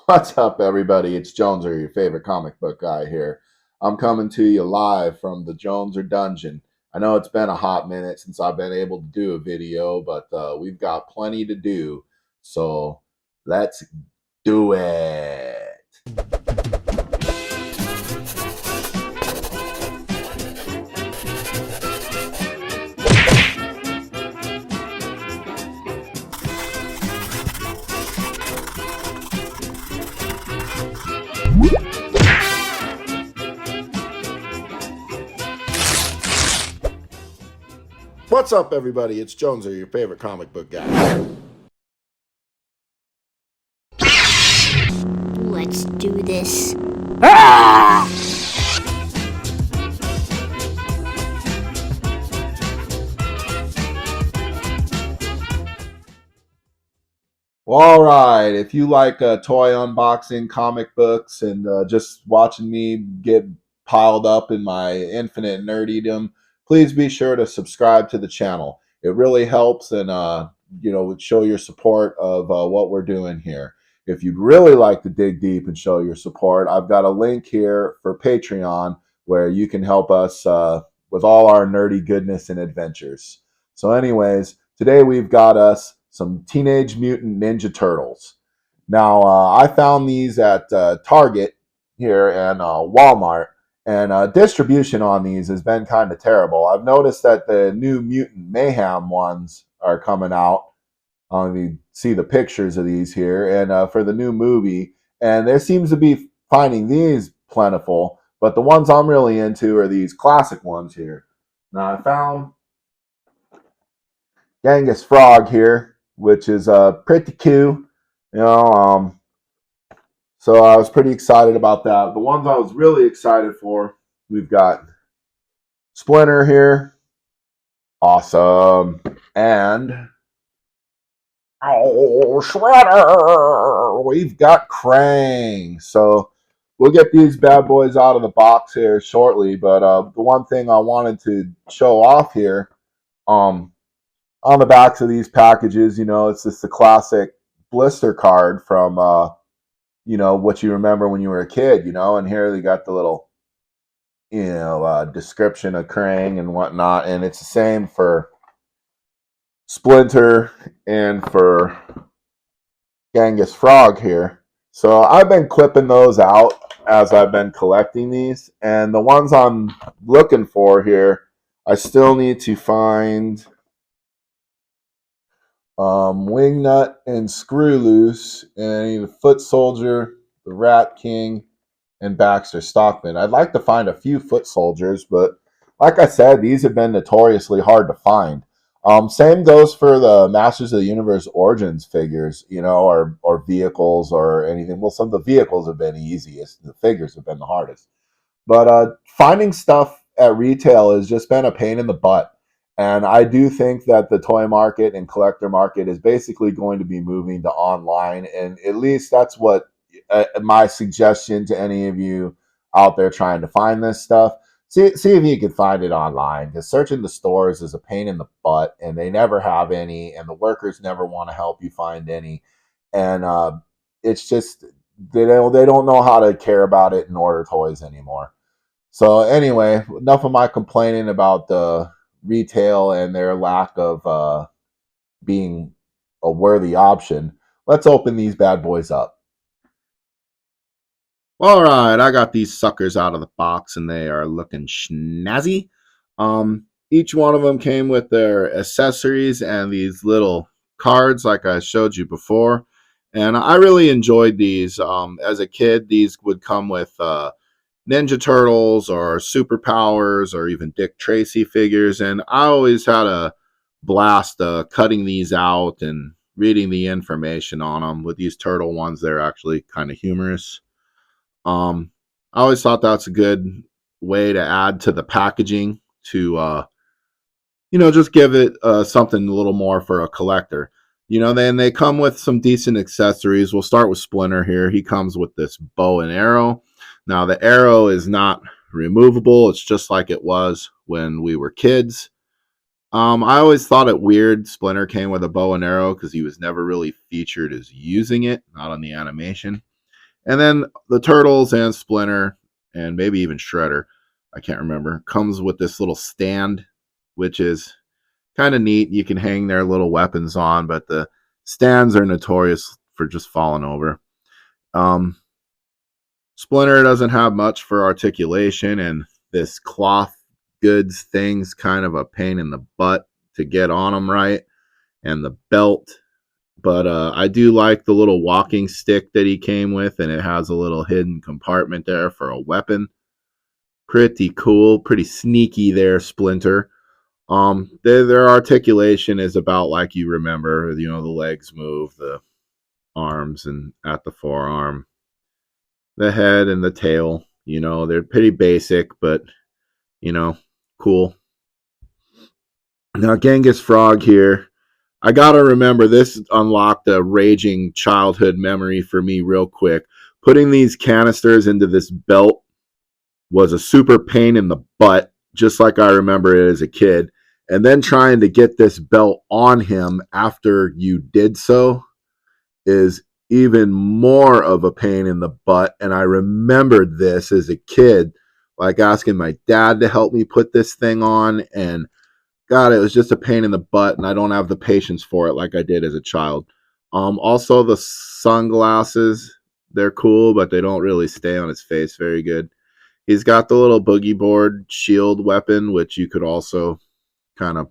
What's up, everybody? It's Joneser, your favorite comic book guy here. I'm coming to you live from the Joneser Dungeon. I know it's been a hot minute since I've been able to do a video, but we've got plenty to do. So let's do it. What's up, everybody? It's Joneser, your favorite comic book guy. Let's do this. Well, all right. If you like toy unboxing, comic books, and just watching me get piled up in my infinite nerdydom, please be sure to subscribe to the channel. It really helps, and would show your support of what we're doing here. If you'd really like to dig deep and show your support, I've got a link here for Patreon where you can help us with all our nerdy goodness and adventures. So, anyways, today we've got us some Teenage Mutant Ninja Turtles. Now, I found these at Target here and Walmart, and distribution on these has been kind of terrible. I've noticed that the new Mutant Mayhem ones are coming out. You see the pictures of these here, and for the new movie, and there seems to be finding these plentiful, but the ones I'm really into are these classic ones here. Now, I found Gengis Frog here, which is pretty cool. You know, so I was pretty excited about that. The ones I was really excited for, we've got Splinter here, awesome, and Shredder. We've got Krang. So we'll get these bad boys out of the box here shortly. But the one thing I wanted to show off here, on the backs of these packages, it's just the classic blister card from what you remember when you were a kid, and here they got the little description of Krang and whatnot, and it's the same for Splinter and for Genghis Frog here. So I've been clipping those out as I've been collecting these, and the ones I'm looking for here, I still need to find Wingnut and Screw Loose, and I need a Foot Soldier, the Rat King, and Baxter Stockman. I'd like to find a few Foot Soldiers, but like I said, these have been notoriously hard to find. Same goes for the Masters of the Universe Origins figures, or vehicles or anything. Well, some of the vehicles have been the easiest. The figures have been the hardest. But finding stuff at retail has just been a pain in the butt. And I do think that the toy market and collector market is basically going to be moving to online. And at least that's what my suggestion to any of you out there trying to find this stuff. See if you can find it online, because searching the stores is a pain in the butt, and they never have any, and the workers never want to help you find any. And it's just they don't know how to care about it and order toys anymore. So anyway, enough of my complaining about the retail and their lack of being a worthy option. Let's open these bad boys up. All right, I got these suckers out of the box, and they are looking snazzy. Each one of them came with their accessories and these little cards, like I showed you before. And I really enjoyed these. As a kid, these would come with Ninja Turtles or Superpowers or even Dick Tracy figures, and I always had a blast cutting these out and reading the information on them. With these turtle ones, they're actually kind of humorous. I always thought that's a good way to add to the packaging to just give it something a little more for a collector. Then they come with some decent accessories. We'll start with Splinter here. He comes with this bow and arrow. Now, the arrow is not removable. It's just like it was when we were kids. I always thought it weird Splinter came with a bow and arrow because he was never really featured as using it, not on the animation. And then the Turtles and Splinter and maybe even Shredder, I can't remember, comes with this little stand, which is kind of neat. You can hang their little weapons on, but the stands are notorious for just falling over. Um, Splinter doesn't have much for articulation, and this cloth goods thing's kind of a pain in the butt to get on him right, and the belt. But I do like the little walking stick that he came with, and it has a little hidden compartment there for a weapon. Pretty cool, pretty sneaky there, Splinter. Their articulation is about like you remember, the legs move, the arms, and at the forearm, the head and the tail. They're pretty basic, but you know, cool. Now, Genghis Frog here. I gotta remember this unlocked a raging childhood memory for me real quick. Putting these canisters into this belt was a super pain in the butt, just like I remember it as a kid. And then trying to get this belt on him after you did so is even more of a pain in the butt. And I remembered this as a kid, like asking my dad to help me put this thing on. And God, it was just a pain in the butt. And I don't have the patience for it like I did as a child. Also, the sunglasses, they're cool, but they don't really stay on his face very good. He's got the little boogie board shield weapon, which you could also kind of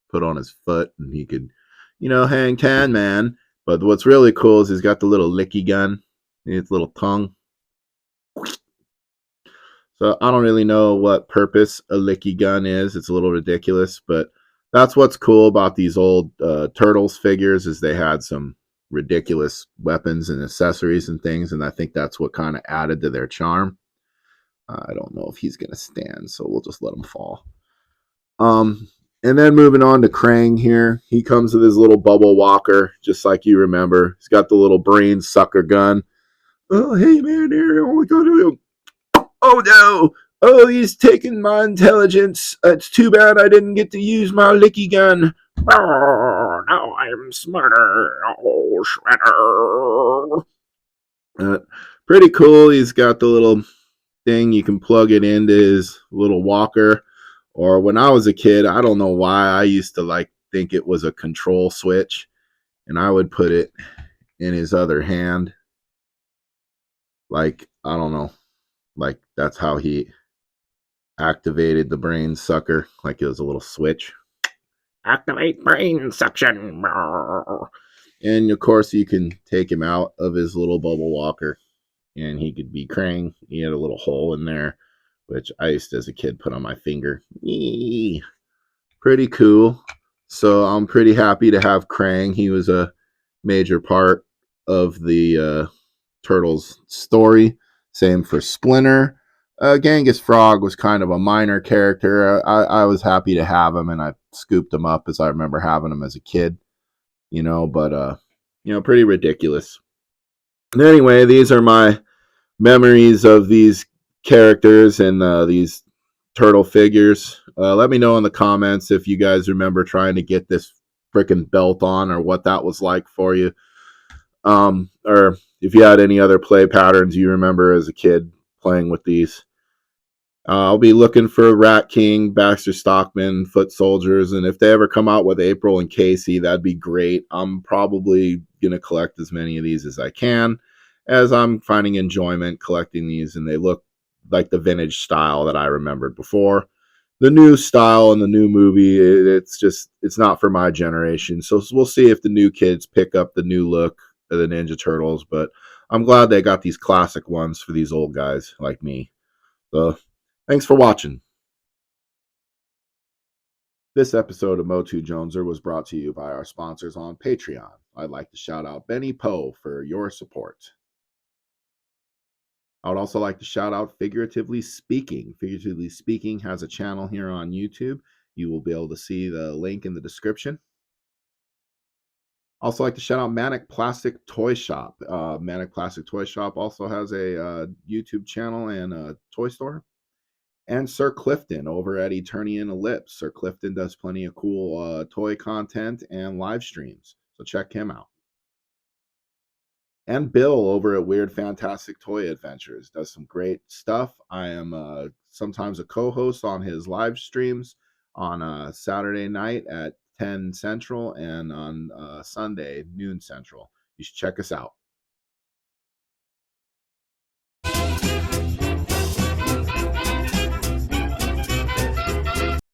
put on his foot, and he could, hang Tan Man. But what's really cool is he's got the little licky gun, his little tongue. So I don't really know what purpose a licky gun is. It's a little ridiculous, but that's what's cool about these old Turtles figures is they had some ridiculous weapons and accessories and things, and I think that's what kind of added to their charm. I don't know if he's gonna stand, so we'll just let him fall. And then moving on to Krang here, he comes with his little bubble walker, just like you remember. He's got the little brain sucker gun. Oh, hey man, here, oh my god, oh no, oh he's taking my intelligence. It's too bad I didn't get to use my licky gun. Oh, now I'm smarter. Oh, Shredder. Pretty cool. He's got the little thing you can plug it into his little walker. Or when I was a kid, I don't know why I used to like think it was a control switch, and I would put it in his other hand. Like, I don't know, like that's how he activated the brain sucker, like it was a little switch. Activate brain suction. And of course, you can take him out of his little bubble walker, and he could be Krang. He had a little hole in there, which I used to, as a kid, put on my finger. Eee. Pretty cool. So I'm pretty happy to have Krang. He was a major part of the Turtles story. Same for Splinter. Genghis Frog was kind of a minor character. I was happy to have him, and I scooped him up as I remember having him as a kid. But pretty ridiculous. Anyway, these are my memories of these characters and these turtle figures. Let me know in the comments if you guys remember trying to get this freaking belt on or what that was like for you. Or if you had any other play patterns you remember as a kid playing with these. I'll be looking for Rat King, Baxter Stockman, Foot Soldiers, and if they ever come out with April and Casey, that'd be great. I'm probably going to collect as many of these as I can, as I'm finding enjoyment collecting these, and they look like the vintage style that I remembered before. The new style in the new movie, it's not for my generation. So we'll see if the new kids pick up the new look of the Ninja Turtles, but I'm glad they got these classic ones for these old guys like me. So thanks for watching. This episode of Motu Joneser was brought to you by our sponsors on Patreon. I'd like to shout out Benny Poe for your support. I would also like to shout out Figuratively Speaking. Figuratively Speaking has a channel here on YouTube. You will be able to see the link in the description. Also like to shout out Manic Plastic Toy Shop. Manic Plastic Toy Shop also has a YouTube channel and a toy store. And Sir Clifton over at Eternian Ellipse. Sir Clifton does plenty of cool toy content and live streams. So check him out. And Bill over at Weird Fantastic Toy Adventures does some great stuff. I am sometimes a co-host on his live streams on Saturday night at 10 Central and on Sunday noon Central. You should check us out.